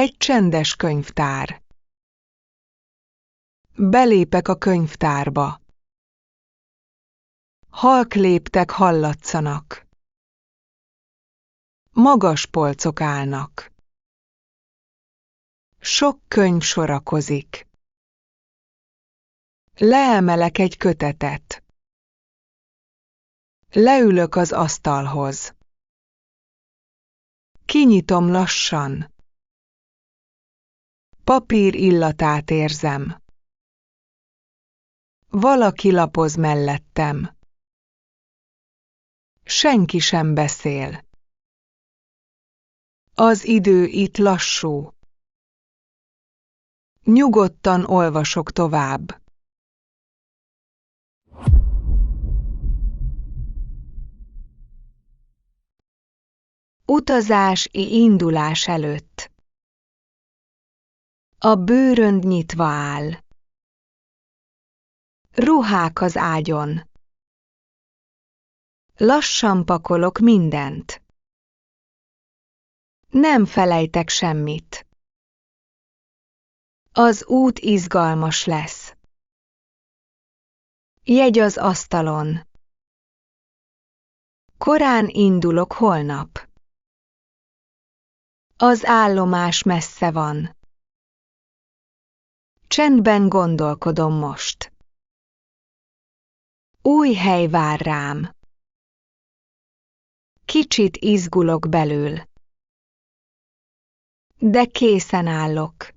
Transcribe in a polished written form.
Egy csendes könyvtár. Belépek a könyvtárba. Halk léptek hallatszanak. Magas polcok állnak. Sok könyv sorakozik. Leemelek egy kötetet. Leülök az asztalhoz. Kinyitom lassan. Papír illatát érzem. Valaki lapoz mellettem. Senki sem beszél. Az idő itt lassú. Nyugodtan olvasok tovább. Utazási indulás előtt. A bőrönd nyitva áll. Ruhák az ágyon. Lassan pakolok mindent. Nem felejtek semmit. Az út izgalmas lesz. Jegy az asztalon. Korán indulok holnap. Az állomás messze van. Csendben gondolkodom most. Új hely vár rám. Kicsit izgulok belül. De készen állok.